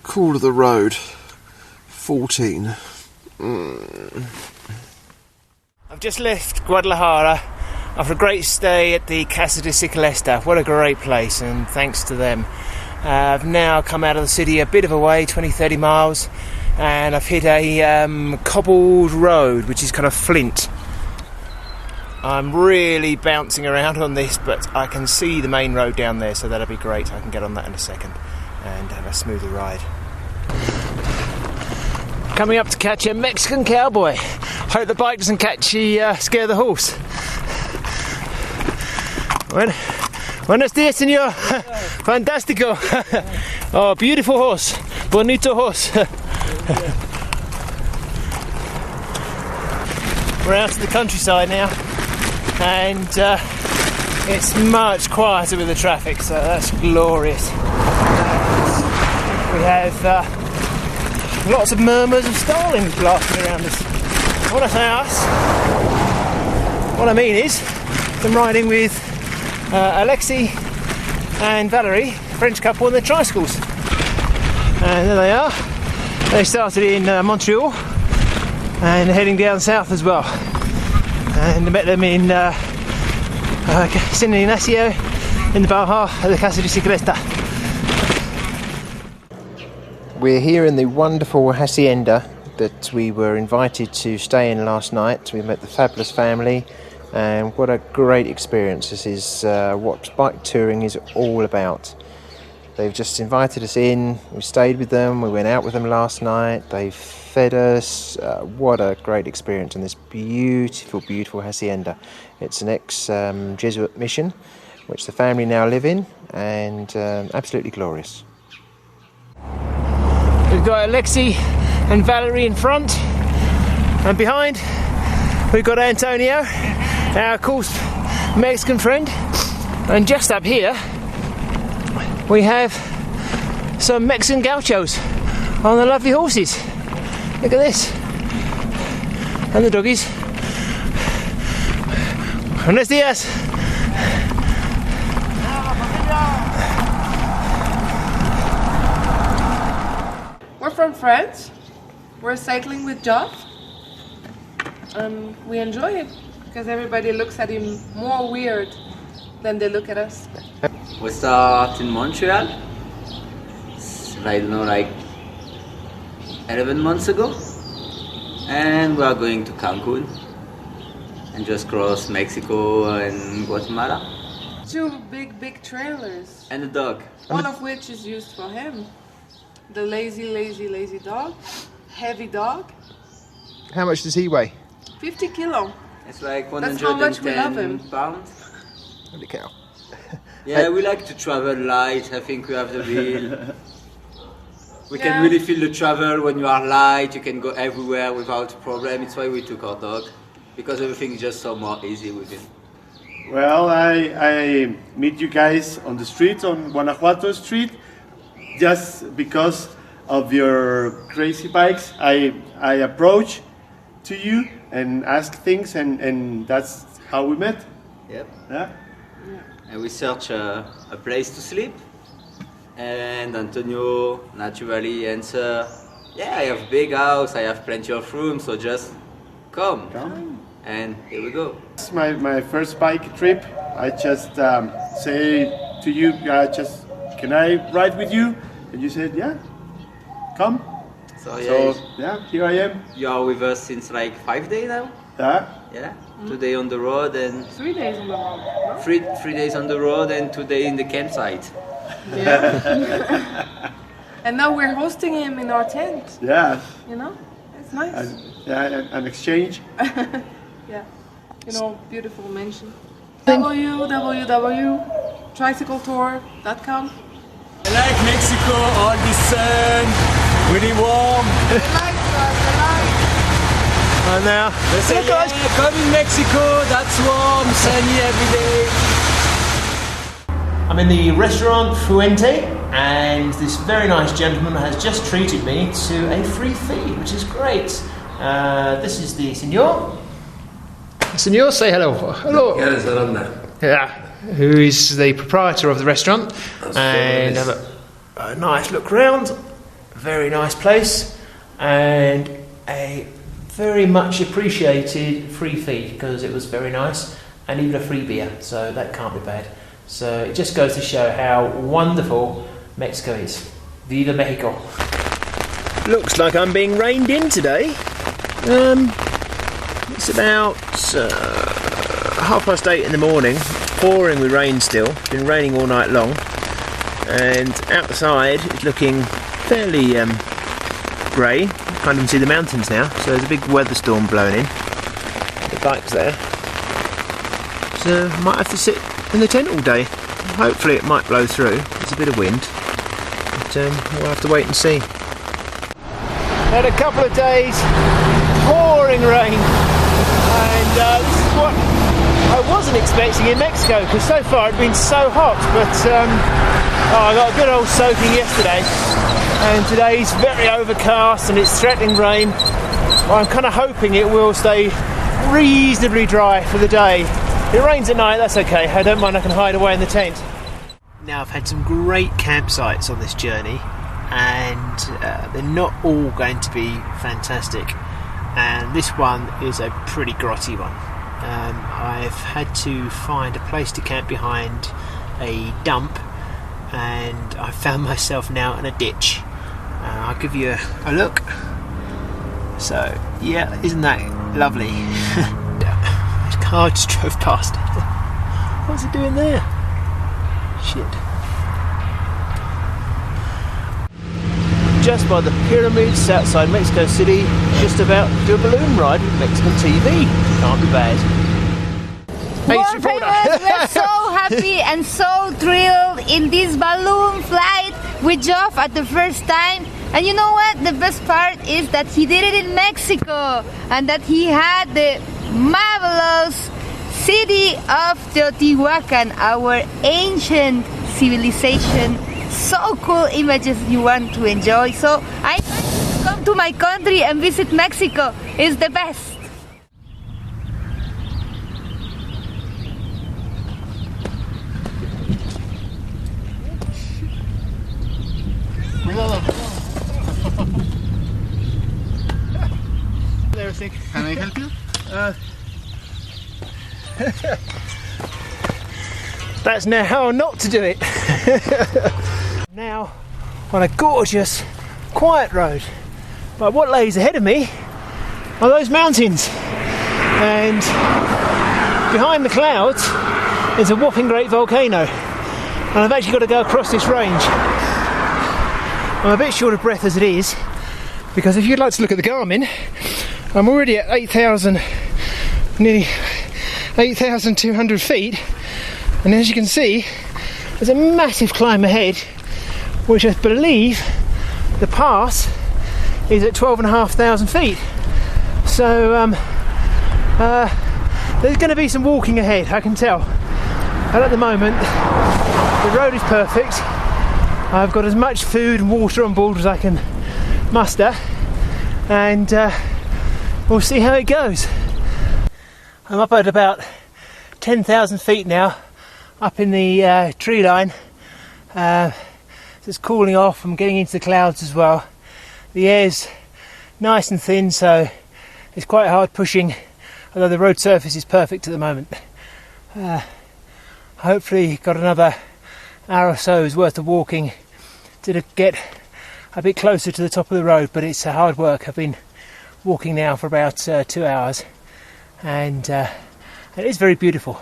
Call of the road 14. I've just left Guadalajara after a great stay at the Casa de Ciclista. What a great place, and thanks to them. I've now come out of the city a bit of a way, 20-30 miles, and I've hit a cobbled road which is kind of flint. I'm really bouncing around on this, but I can see the main road down there, so that'll be great. I can get on that in a second and have a smoother ride. Coming up to catch a Mexican cowboy. Hope the bike doesn't scare the horse. Buenos dias, señor. Fantástico. Oh, beautiful horse. Bonito horse. We're out to the countryside now, and it's much quieter with the traffic, so that's glorious. We have lots of murmurs of starlings blasting around us. When I say us, what I mean is I'm riding with Alexi and Valerie, French couple, on their tricycles. And there they are. They started in Montreal and they're heading down south as well. And I met them in San Ignacio in the Baja at the Casa de Ciclista. We're here in the wonderful hacienda that we were invited to stay in last night. We met the fabulous family, and what a great experience. This is what bike touring is all about. They've just invited us in, we stayed with them, we went out with them last night, they fed us. What a great experience in this beautiful, beautiful hacienda. It's an ex-Jesuit mission, which the family now live in, and absolutely glorious. We've got Alexi and Valerie in front, and behind we've got Antonio, our of course Mexican friend, and just up here we have some Mexican gauchos on the lovely horses. Look at this, and the doggies. Buenos dias. We're from France. We're cycling with Joff. We enjoy it because everybody looks at him more weird than they look at us. We start in Montreal, I don't know, like 11 months ago, and we are going to Cancun and just cross Mexico and Guatemala. 2 big trailers. And a dog. One of which is used for him. The lazy dog. Heavy dog. How much does he weigh? 50 kilo. It's like That's how much we love him. 110 pounds. Holy cow. Yeah, we like to travel light. I think we have the real. We can really feel the travel when you are light. You can go everywhere without a problem. It's why we took our dog, because everything is just so more easy with him. Well, I meet you guys on the street, on Guanajuato Street, just because of your crazy bikes. I approach to you and ask things, and that's how we met. Yep. Yeah. And we search a place to sleep, and Antonio naturally answer, yeah, I have a big house, I have plenty of room, so just come. And here we go. It's my first bike trip. I just say to you, can I ride with you? And you said, yeah, come. So yeah, here I am. You are with us since like 5 days now? Yeah. Yeah. 2 days on the road and 3 days on the road. No? three days on the road and 2 days in the campsite. Yeah. And now we're hosting him in our tent. Yeah. You know, it's nice. An exchange. Yeah. You know, beautiful mansion. www.tricycletour.com. I like Mexico, all the sun, really warm. They like us, they like. And now, They say, come in Mexico, that's warm, sunny every day. I'm in the restaurant Fuente, and this very nice gentleman has just treated me to a free feed, which is great. This is the senor. Senor, say hello. Hello. Yeah, who is the proprietor of the restaurant. And have a nice look round. Very nice place. And a very much appreciated free feed because it was very nice. And even a free beer, so that can't be bad. So it just goes to show how wonderful Mexico is. Viva Mexico. Looks like I'm being rained in today. It's about 8:30 in the morning, pouring with rain still. It's been raining all night long. And outside it's looking fairly grey. Can't even see the mountains now, so there's a big weather storm blowing in. The bike's there. So I might have to sit in the tent all day. Hopefully it might blow through. There's a bit of wind, but we'll have to wait and see. Had a couple of days pouring rain, and this is what I wasn't expecting in Mexico, because so far it's been so hot. But I got a good old soaking yesterday, and today's very overcast and it's threatening rain. I'm kind of hoping it will stay reasonably dry for the day. If it rains at night, that's okay. I don't mind, I can hide away in the tent. Now, I've had some great campsites on this journey, and they're not all going to be fantastic. And this one is a pretty grotty one. I've had to find a place to camp behind a dump, and I found myself now in a ditch. I'll give you a look. So, yeah, isn't that lovely? Car just drove past it. What's it doing there? Shit. Just by the pyramids outside Mexico City, just about to do a balloon ride with Mexican TV. Can't be bad. We're so happy and so thrilled in this balloon flight with Geoff at the first time. And you know what? The best part is that he did it in Mexico, and that he had the marvelous city of Teotihuacan, our ancient civilization. So cool images you want to enjoy. So I come to my country and visit Mexico. It's the best. Can I help you? That's now how not to do it. Now on a gorgeous, quiet road. But what lays ahead of me are those mountains. And behind the clouds is a whopping great volcano. And I've actually got to go across this range. I'm a bit short of breath as it is, because if you'd like to look at the Garmin, I'm already at 8,000, nearly 8,200 feet, and as you can see, there's a massive climb ahead, which I believe the pass is at 12,500 feet. So there's going to be some walking ahead, I can tell. And at the moment, the road is perfect. I've got as much food and water on board as I can muster, and we'll see how it goes. I'm up at about 10,000 feet now, up in the tree line. It's cooling off. I'm getting into the clouds as well. The air's nice and thin, so it's quite hard pushing, although the road surface is perfect at the moment. Hopefully got another hour or so's worth of walking to get a bit closer to the top of the road, but it's hard work. I've been walking now for about 2 hours, and it is very beautiful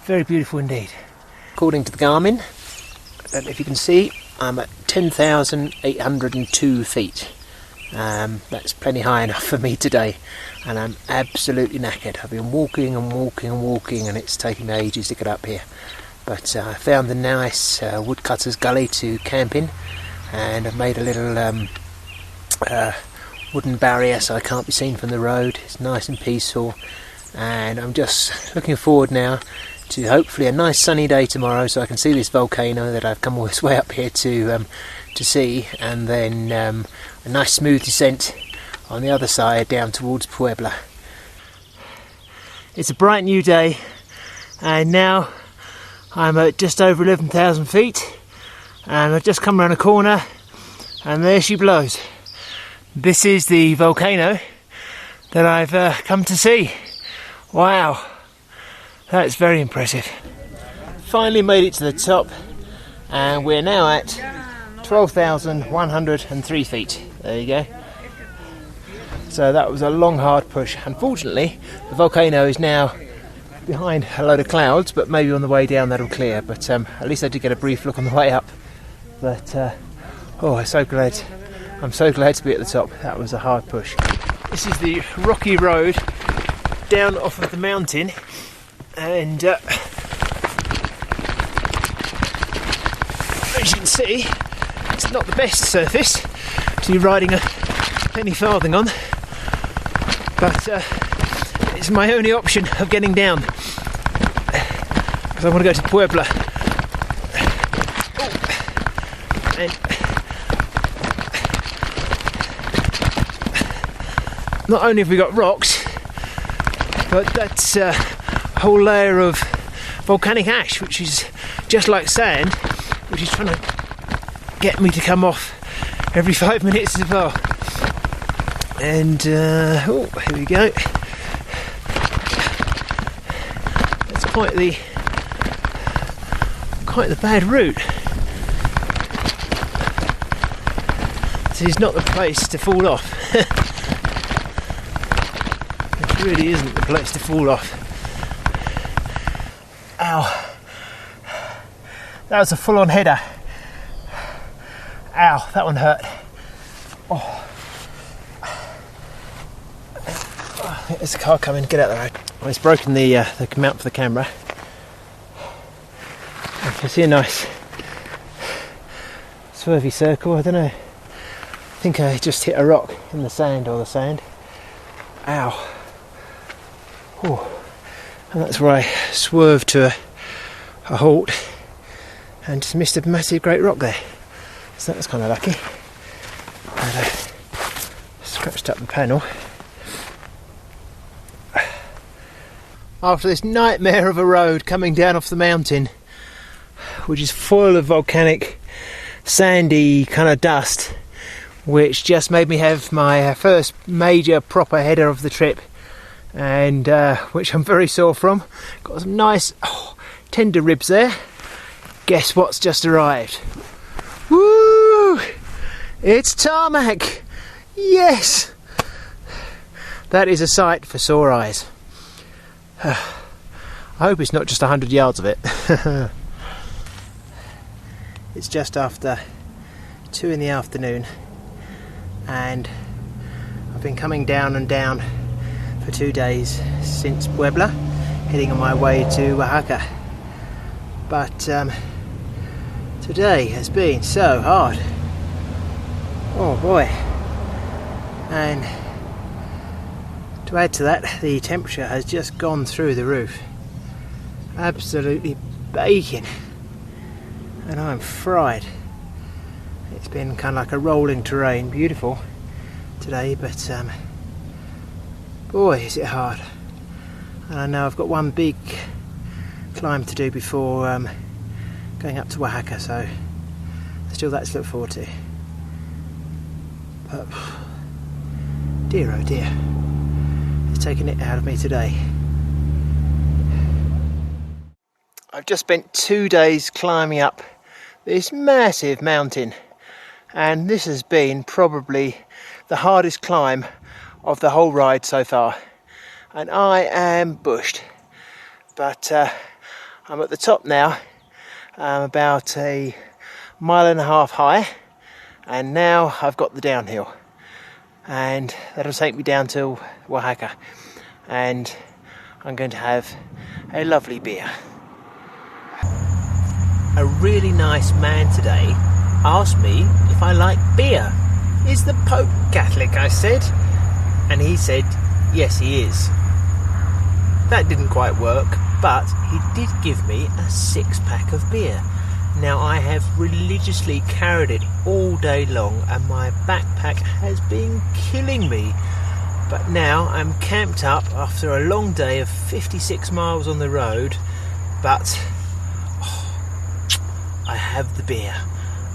indeed. According to the Garmin, I don't know if you can see, I'm at 10,802 feet. That's plenty high enough for me today, and I'm absolutely knackered. I've been walking and walking, and it's taking me ages to get up here. But I found the nice woodcutter's gully to camp in, and I've made a little wooden barrier so I can't be seen from the road. It's nice and peaceful, and I'm just looking forward now to hopefully a nice sunny day tomorrow, so I can see this volcano that I've come all this way up here to see, and then a nice smooth descent on the other side down towards Puebla. It's a bright new day, and now I'm at just over 11,000 feet, and I've just come around a corner and there she blows. This is the volcano that I've come to see. Wow, that's very impressive. Finally made it to the top, and we're now at 12,103 feet. There you go. So that was a long hard push. Unfortunately the volcano is now behind a load of clouds, but maybe on the way down that'll clear, but at least I did get a brief look on the way up. But oh, I'm so glad to be at the top. That was a hard push. This is the rocky road down off of the mountain, and as you can see, it's not the best surface to be riding a penny-farthing on, but it's my only option of getting down, because I want to go to Puebla. And not only have we got rocks, but that's a whole layer of volcanic ash, which is just like sand, which is trying to get me to come off every 5 minutes as well. And oh, here we go. That's quite the bad route. This is not the place to fall off. It really isn't the place to fall off. Ow. That was a full-on header. Ow, that one hurt. Oh. There's a car coming, get out of the road. Well, it's broken the mount for the camera. I can see a nice swervy circle, I don't know. I think I just hit a rock in the sand or the sand. Ow. Oh. And that's where I swerved to a halt and just missed a massive great rock there. So that was kind of lucky. And scratched up the panel. After this nightmare of a road coming down off the mountain, which is full of volcanic sandy kind of dust, which just made me have my first major proper header of the trip, and which I'm very sore from. Got some nice tender ribs there. Guess what's just arrived? Woo! It's tarmac! Yes! That is a sight for sore eyes. I hope it's not just 100 yards of it. It's just after 2 in the afternoon, and I've been coming down and down for 2 days since Puebla, heading on my way to Oaxaca. But today has been so hard. Oh boy. And to add to that, the temperature has just gone through the roof. Absolutely baking. And I'm fried. It's been kind of like a rolling terrain, beautiful today, but boy is it hard. And I know I've got one big climb to do before going up to Oaxaca, so still that to look forward to. But dear oh dear, it's taken it out of me today. I've just spent 2 days climbing up this massive mountain, and this has been probably the hardest climb of the whole ride so far, and I am bushed, but I'm at the top now. I'm about 1.5 miles high, and now I've got the downhill, and that'll take me down to Oaxaca, and I'm going to have a lovely beer. A really nice man today asked me if I like beer. Is the Pope Catholic? I said, and he said yes, he is. That didn't quite work, but he did give me a 6-pack of beer. Now I have religiously carried it all day long and my backpack has been killing me. But now I'm camped up after a long day of 56 miles on the road, but I have the beer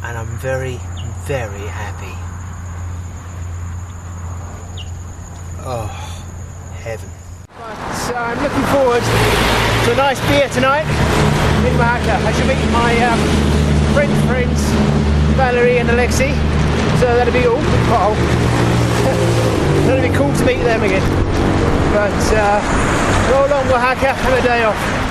and I'm very, very happy. Oh, heaven. So I'm looking forward to a nice beer tonight in Oaxaca. I should meet my French friends, Valerie and Alexi, so that'll be all. That'll be cool to meet them again. But roll on Oaxaca, have a day off.